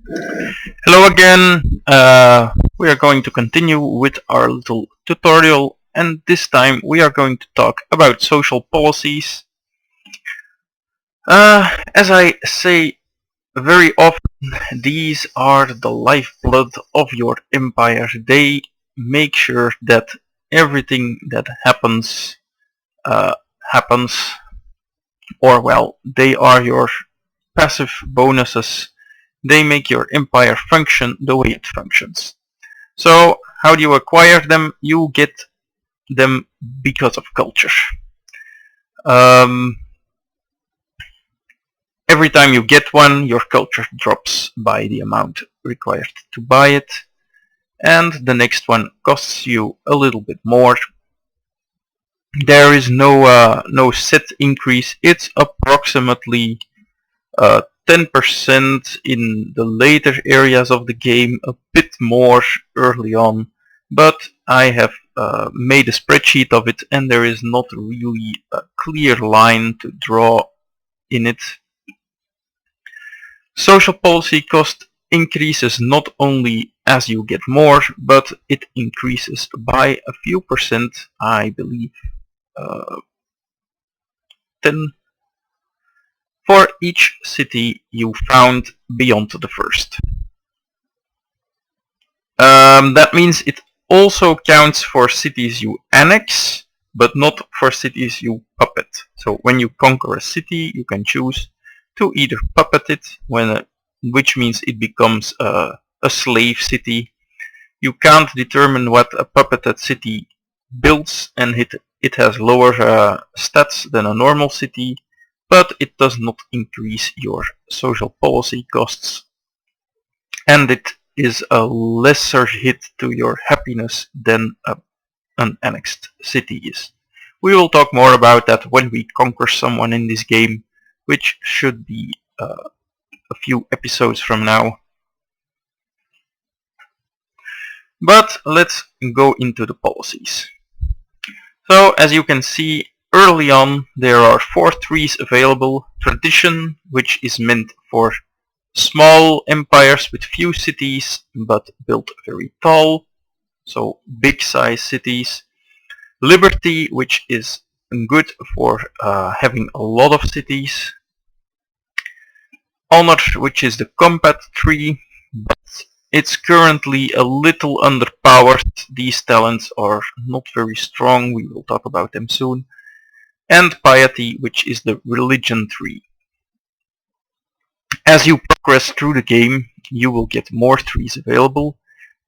Hello again. We are going to continue with our little tutorial, and this time we are going to talk about social policies. As I say very often, these are the lifeblood of your empire. They make sure that everything that uh, happens, or well, they are your passive bonuses. They make your empire function the way it functions. So how do you acquire them? You get them because of culture. Um, every time you get one, your culture drops by the amount required to buy it, and the next one costs you a little bit more. There is no set increase. It's approximately 10% in the later areas of the game, a bit more early on, but I have made a spreadsheet of it and there is not really a clear line to draw in it. Social policy cost increases not only as you get more, but it increases by a few percent, I believe 10 for each city you found beyond the first. That means it also counts for cities you annex, but not for cities you puppet. So when you conquer a city, you can choose to either puppet it, which means it becomes a slave city. You can't determine what a puppeted city builds, and it has lower stats than a normal city, but it does not increase your social policy costs, and it is a lesser hit to your happiness than an annexed city is. We will talk more about that when we conquer someone in this game, which should be a few episodes from now. But let's go into the policies. So as you can see, early on there are 4 trees available. Tradition, which is meant for small empires with few cities but built very tall, so big size cities. Liberty, which is good for having a lot of cities. Honor, which is the combat tree, but it's currently a little underpowered. These talents are not very strong, we will talk about them soon. And piety, which is the religion tree. As you progress through the game, you will get more trees available.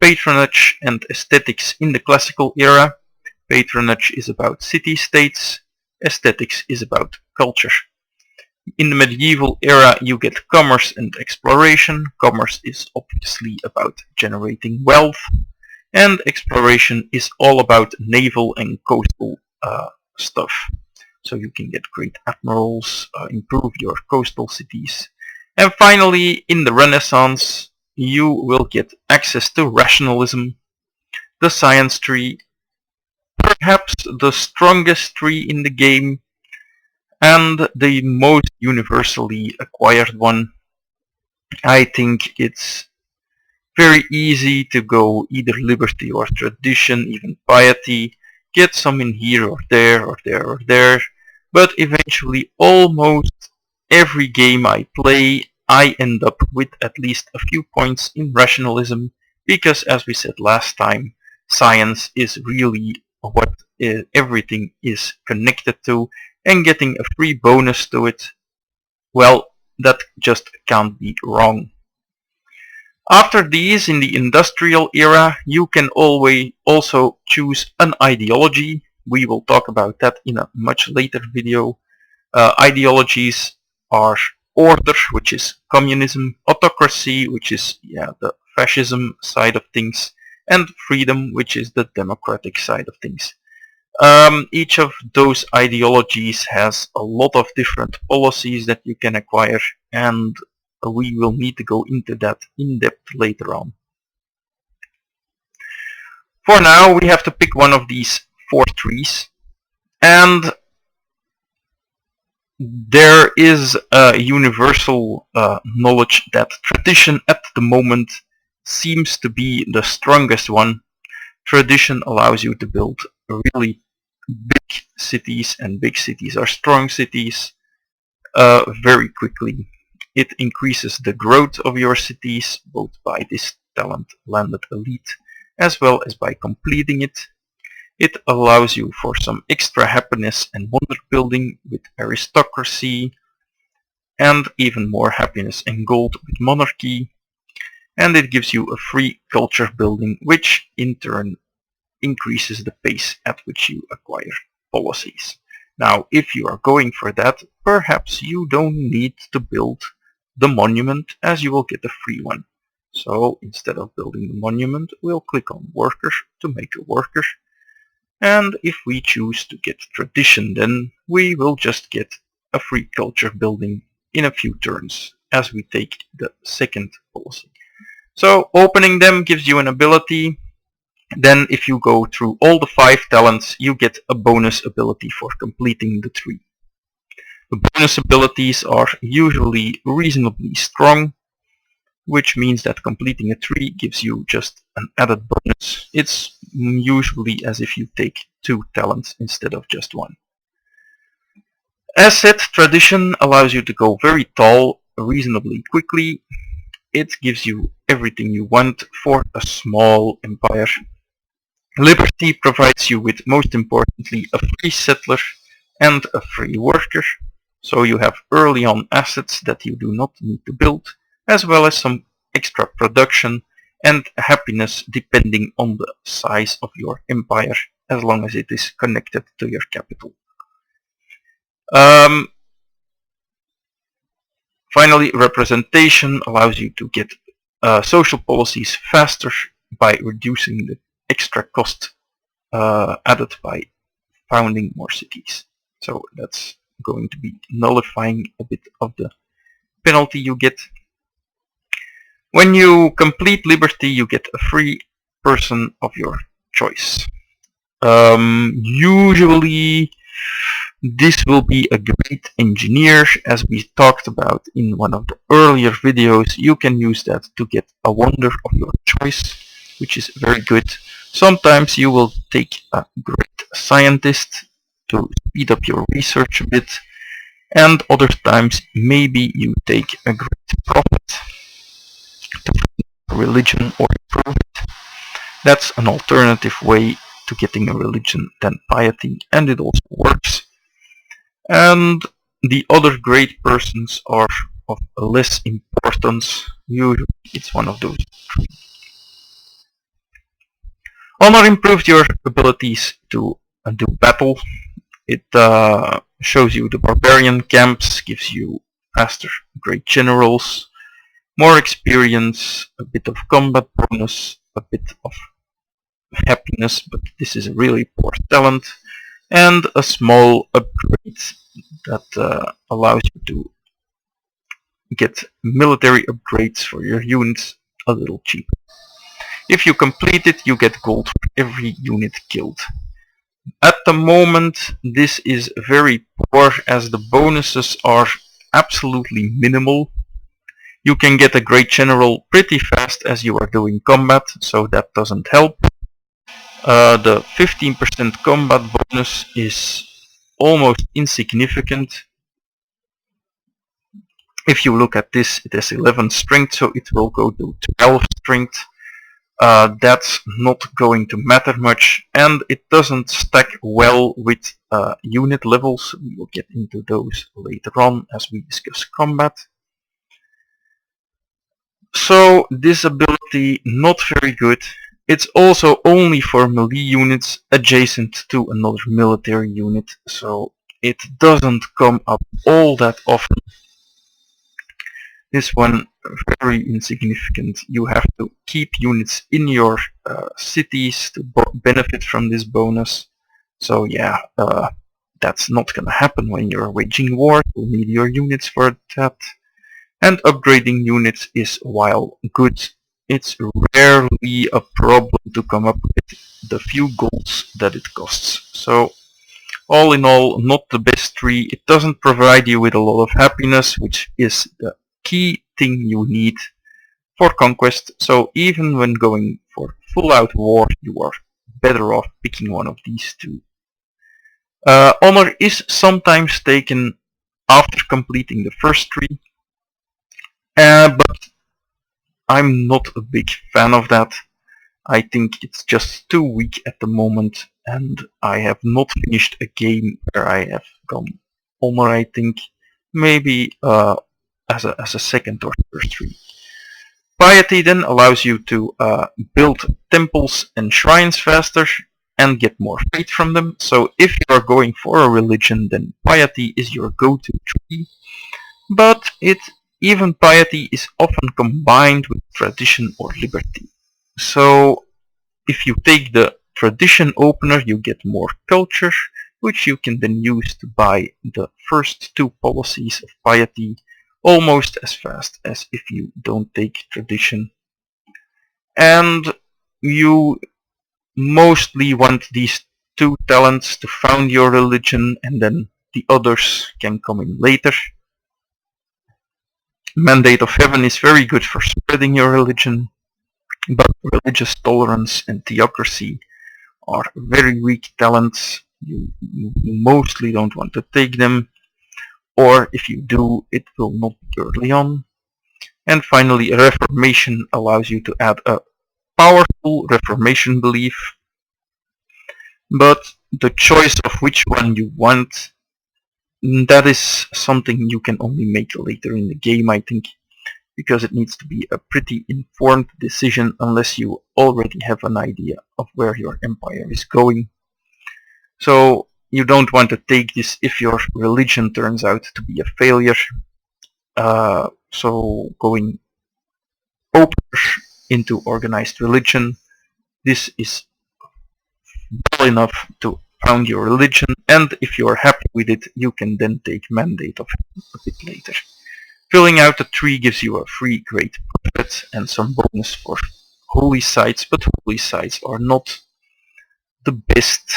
Patronage and aesthetics in the classical era. Patronage is about city-states. Aesthetics is about culture. In the medieval era you get commerce and exploration. Commerce is obviously about generating wealth, and exploration is all about naval and coastal stuff. So you can get great admirals, improve your coastal cities. And finally, in the Renaissance, you will get access to rationalism, the science tree, perhaps the strongest tree in the game, and the most universally acquired one. I think it's very easy to go either liberty or tradition, even piety, get some in here or there or there or there, but eventually almost every game I play I end up with at least a few points in rationalism, because as we said last time, science is really what everything is connected to, and getting a free bonus to it, well, that just can't be wrong. After these, in the industrial era, you can always also choose an ideology. We will talk about that in a much later video. Ideologies are order, which is communism, autocracy, which is the fascism side of things, and freedom, which is the democratic side of things. Each of those ideologies has a lot of different policies that you can acquire, and we will need to go into that in depth later on. For now, we have to pick one of these 4 trees, and There is a universal knowledge that tradition at the moment seems to be the strongest one. Tradition allows you to build really big cities, and big cities are strong cities very quickly. It increases the growth of your cities, both by this talent landed elite as well as by completing it. It allows you for some extra happiness and wonder building with aristocracy, and even more happiness and gold with monarchy. And it gives you a free culture building, which in turn increases the pace at which you acquire policies. Now, if you are going for that, perhaps you don't need to build the monument, as you will get a free one. So instead of building the monument, we'll click on workers to make a worker. And if we choose to get tradition, then we will just get a free culture building in a few turns as we take the second policy. So opening them gives you an ability. Then if you go through all the 5 talents, you get a bonus ability for completing the 3. The bonus abilities are usually reasonably strong, which means that completing a 3 gives you just an added bonus. It's usually as if you take 2 talents instead of just 1. As said, tradition allows you to go very tall reasonably quickly. It gives you everything you want for a small empire. Liberty provides you with, most importantly, a free settler and a free worker. So you have early on assets that you do not need to build, as well as some extra production and happiness depending on the size of your empire, as long as it is connected to your capital. Finally, representation allows you to get social policies faster by reducing the extra cost added by founding more cities. So that's going to be nullifying a bit of the penalty you get. When you complete Liberty, you get a free person of your choice. Usually this will be a great engineer, as we talked about in one of the earlier videos. You can use that to get a wonder of your choice, which is very good. Sometimes you will take a great scientist to speed up your research a bit, and other times maybe you take a great prophet to religion or improve it. That's an alternative way to getting a religion than piety, and it also works. And the other great persons are of less importance. Usually it's one of those 3. Honor improved your abilities to do battle. It shows you the barbarian camps, gives you faster great generals, more experience, a bit of combat bonus, a bit of happiness, but this is a really poor talent, and a small upgrade that allows you to get military upgrades for your units a little cheaper. If you complete it, you get gold for every unit killed. At the moment, this is very poor, as the bonuses are absolutely minimal. You can get a great general pretty fast as you are doing combat, so that doesn't help. The 15% combat bonus is almost insignificant. If you look at this, it has 11 strength, so it will go to 12 strength. That's not going to matter much, and it doesn't stack well with unit levels. We will get into those later on as we discuss combat. So this ability, not very good. It's also only for melee units adjacent to another military unit, so it doesn't come up all that often. This one, very insignificant. You have to keep units in your cities to benefit from this bonus. So yeah, that's not gonna happen when you're waging war. You'll need your units for that. And upgrading units is, while good, it's rarely a problem to come up with the few golds that it costs. So All in all, not the best tree. It doesn't provide you with a lot of happiness, which is the key thing you need for conquest. So even when going for full out war, you are better off picking one of these two. Honor is sometimes taken after completing the first tree, but I'm not a big fan of that. I think it's just too weak at the moment, and I have not finished a game where I have gone Honor, I think. Maybe as a second or third tree. Piety then allows you to build temples and shrines faster and get more faith from them. So if you are going for a religion, then piety is your go-to tree. But even piety is often combined with tradition or liberty. So if you take the tradition opener, you get more culture, which you can then use to buy the first two policies of piety almost as fast as if you don't take tradition. And you mostly want these two talents to found your religion, and then the others can come in later. Mandate of Heaven is very good for spreading your religion, but religious tolerance and theocracy are very weak talents. You mostly don't want to take them, or if you do, it will not be early on. And finally, Reformation allows you to add a powerful Reformation belief, but the choice of which one you want, that is something you can only make later in the game, I think, because it needs to be a pretty informed decision unless you already have an idea of where your empire is going. So you don't want to take this if your religion turns out to be a failure. So going open into organized religion, this is well enough to found your religion, and if you are happy with it, you can then take Mandate of Heaven a bit later. Filling out the tree gives you a free Great Prophet and some bonus for holy sites, but holy sites are not the best.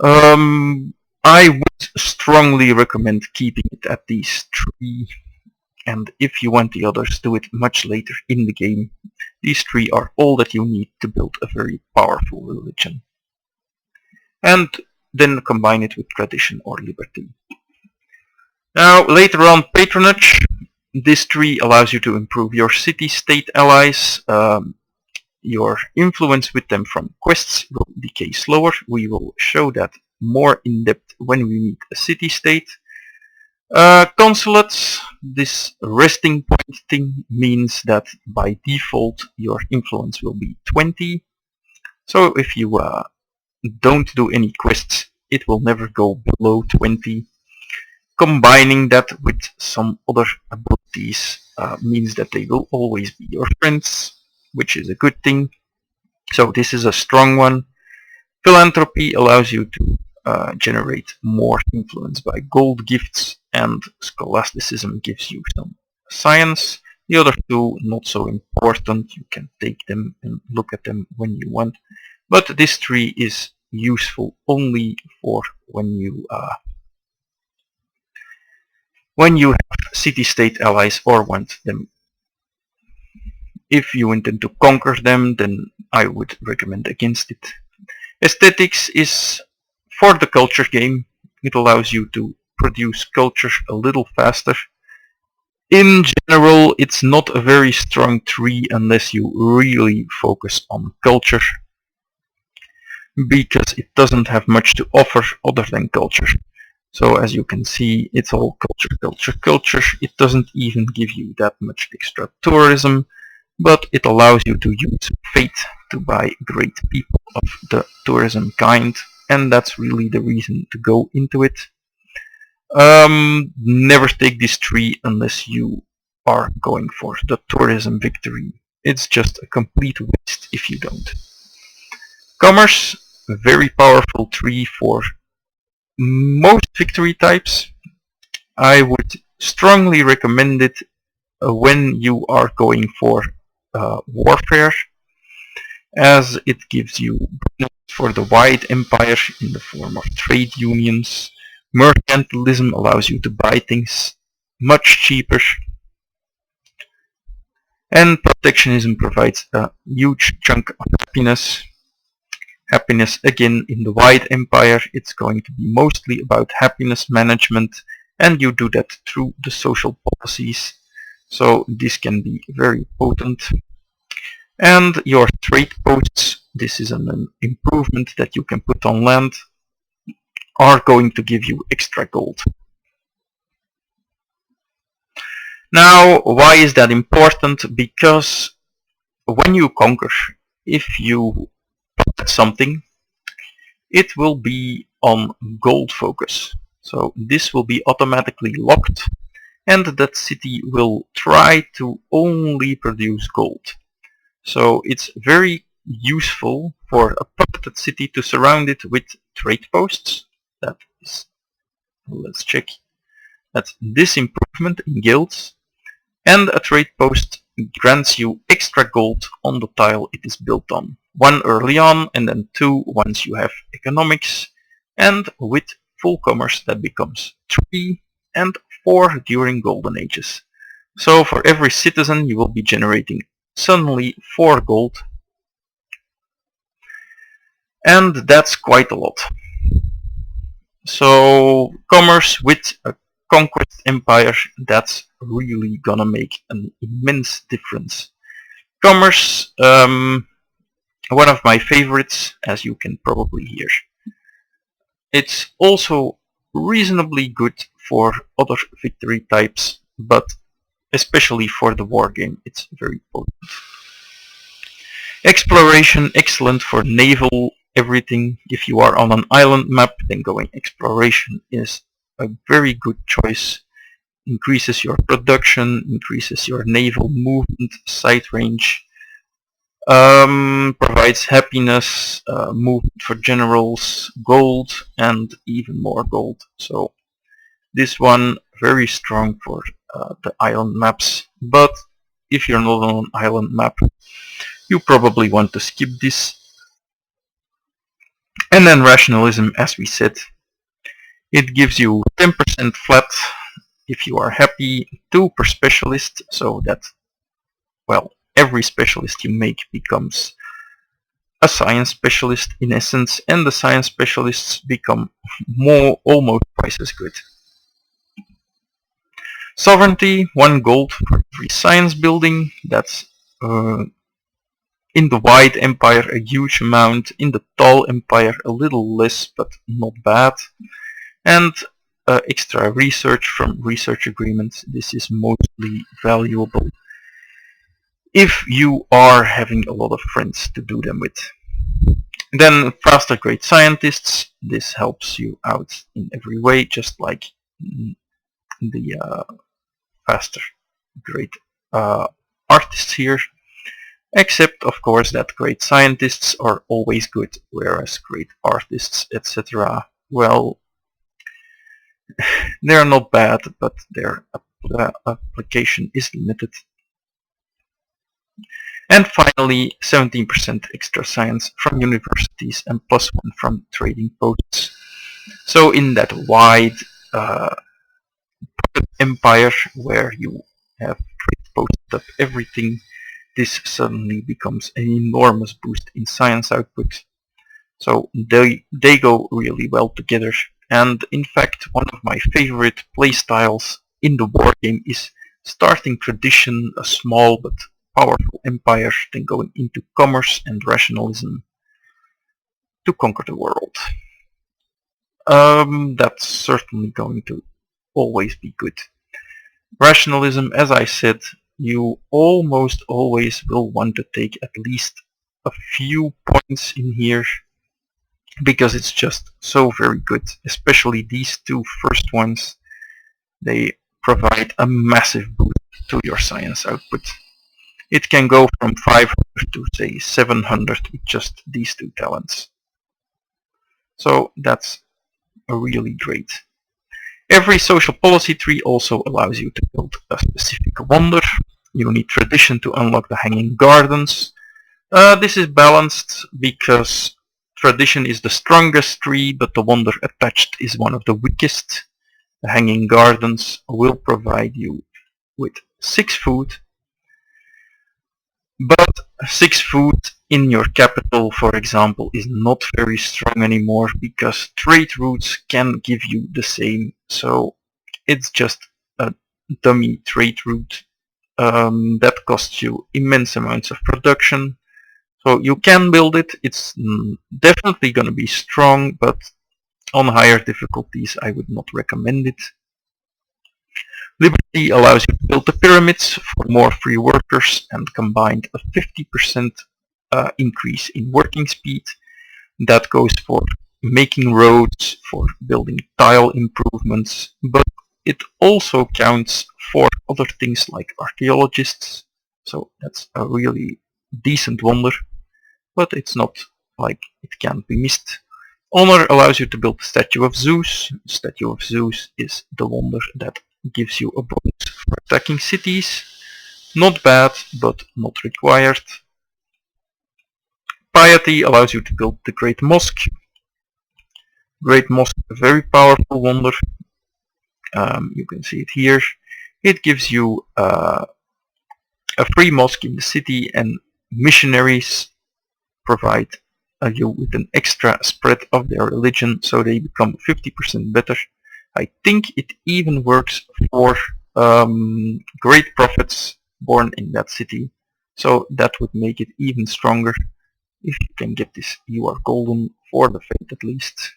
I would strongly recommend keeping it at these 3, and if you want the others, do it much later in the game. These 3 are all that you need to build a very powerful religion. And then combine it with tradition or liberty. Now later on, patronage. This tree allows you to improve your city-state allies. Your influence with them from quests will decay slower. We will show that more in depth when we meet a city-state. Consulates, this resting point thing means that by default your influence will be 20. So if you don't do any quests, it will never go below 20. Combining that with some other abilities means that they will always be your friends, which is a good thing. So this is a strong one. Philanthropy allows you to generate more influence by gold gifts, and scholasticism gives you some science. The other 2 not so important, you can take them and look at them when you want, but this tree is useful only for when you have city-state allies or want them. If you intend to conquer them, then I would recommend against it. Aesthetics is for the culture game. It allows you to produce culture a little faster. In general, it's not a very strong tree unless you really focus on culture, because it doesn't have much to offer other than culture. So as you can see, it's all culture, culture, culture. It doesn't even give you that much extra tourism, but it allows you to use faith to buy great people of the tourism kind, and that's really the reason to go into it. Never take this tree unless you are going for the tourism victory. It's just a complete waste if you don't. Commerce, a very powerful tree for most victory types. I would strongly recommend it when you are going for warfare, as it gives you benefits for the wide empire in the form of trade unions. Mercantilism allows you to buy things much cheaper, and protectionism provides a huge chunk of happiness. Happiness, again, in the wide empire, it's going to be mostly about happiness management, and you do that through the social policies. So this can be very potent. And your trade posts, this is an improvement that you can put on land, are going to give you extra gold. Now, why is that important? Because when you conquer, if you put something, it will be on gold focus. So this will be automatically locked, and that city will try to only produce gold. So it's very useful for a puppeted city to surround it with trade posts. That is, let's check, that's this improvement in guilds, and a trade post grants you extra gold on the tile it is built on. 1 early on, and then 2 once you have economics, and with full commerce that becomes 3 and 4 during golden ages. So for every citizen you will be generating suddenly 4 gold, and that's quite a lot. So commerce with a conquest empire, that's really gonna make an immense difference. Commerce, one of my favorites, as you can probably hear. It's also reasonably good for other victory types, but especially for the wargame, it's very potent. Exploration, excellent for naval everything. If you are on an island map, then going exploration is a very good choice. Increases your production, increases your naval movement, sight range, provides happiness, movement for generals, gold, and even more gold. So this one very strong for the island maps, but if you're not on an island map, you probably want to skip this. And then rationalism, as we said, it gives you 10% flat if you are happy, 2 per specialist, so that, well, every specialist you make becomes a science specialist in essence, and the science specialists become almost twice as good. Sovereignty, 1 gold for every science building. That's in the wide empire a huge amount, in the tall empire a little less, but not bad. And extra research from research agreements. This is mostly valuable if you are having a lot of friends to do them with. Then faster grade scientists, this helps you out in every way, just like the faster grade artists here, except of course that great scientists are always good, whereas great artists, etc., well, they're not bad, but their application is limited. And finally, 17% extra science from universities and +1 from trading posts. So in that wide empire where you have trade posted up everything, this suddenly becomes an enormous boost in science output. So they go really well together. And in fact, one of my favorite playstyles in the wargame is starting tradition, a small but powerful empire, then going into commerce and rationalism to conquer the world. That's certainly going to always be good. Rationalism, as I said, you almost always will want to take at least a few points in here, because it's just so very good, especially these 2 first ones. They provide a massive boost to your science output. It can go from 500 to say 700 with just these 2 talents. So that's really great. Every social policy tree also allows you to build a specific wonder. You need tradition to unlock the Hanging Gardens. This is balanced because tradition is the strongest tree, but the wonder attached is one of the weakest. The Hanging Gardens will provide you with 6 food, but 6 food in your capital, for example, is not very strong anymore because trade routes can give you the same. So it's just a dummy trade route that costs you immense amounts of production. So you can build it. It's definitely going to be strong, but on higher difficulties I would not recommend it. Liberty allows you to build the pyramids for more free workers and combined a 50% increase in working speed. That goes for making roads, for building tile improvements, but it also counts for other things like archaeologists. So that's a really decent wonder, but it's not like it can't be missed. Honor allows you to build the Statue of Zeus. The Statue of Zeus is the wonder that gives you a bonus for attacking cities. Not bad, but not required. Piety allows you to build the Great Mosque. Great Mosque, a very powerful wonder. You can see it here. It gives you a free mosque in the city, and missionaries provide you with an extra spread of their religion, so they become 50% better. I think it even works for great prophets born in that city, so that would make it even stronger. If you can get this, you are golden for the fate at least.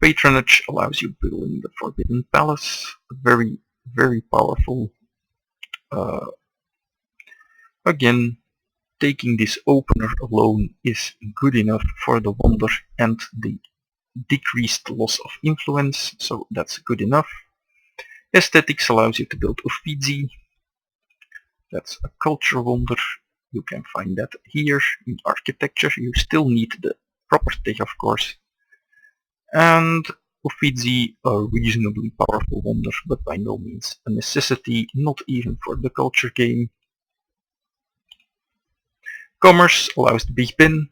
Patronage allows you building the Forbidden Palace, very, very powerful. Again, taking this opener alone is good enough for the wonder and the decreased loss of influence, so that's good enough. Aesthetics allows you to build Uffizi. That's a culture wonder. You can find that here. In architecture you still need the property, of course. And Uffizi, a reasonably powerful wonder, but by no means a necessity, not even for the culture game. Commerce allows the Big Ben.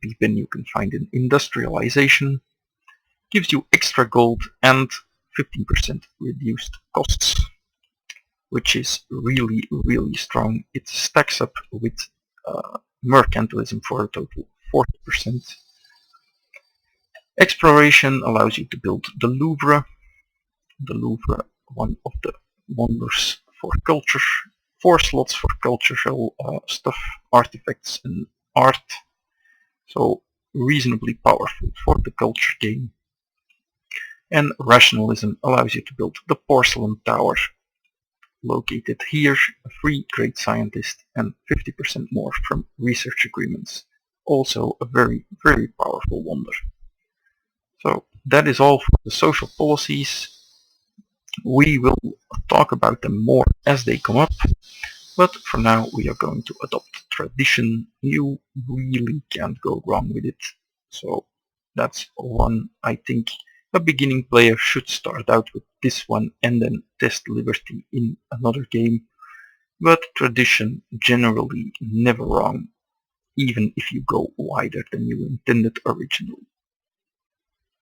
Big Ben you can find in industrialization. Gives you extra gold and 15% reduced costs, which is really, really strong. It stacks up with mercantilism for a total 40%. Exploration allows you to build the Louvre. The Louvre, one of the wonders for culture. 4 slots for cultural stuff, artifacts and art. So reasonably powerful for the culture game. And rationalism allows you to build the Porcelain Tower, located here, a free great scientist and 50% more from research agreements. Also a very, very powerful wonder. So that is all for the social policies. We will talk about them more as they come up, but for now we are going to adopt tradition. You really can't go wrong with it. So that's one I think a beginning player should start out with this one and then test liberty in another game. But tradition generally never wrong, even if you go wider than you intended originally.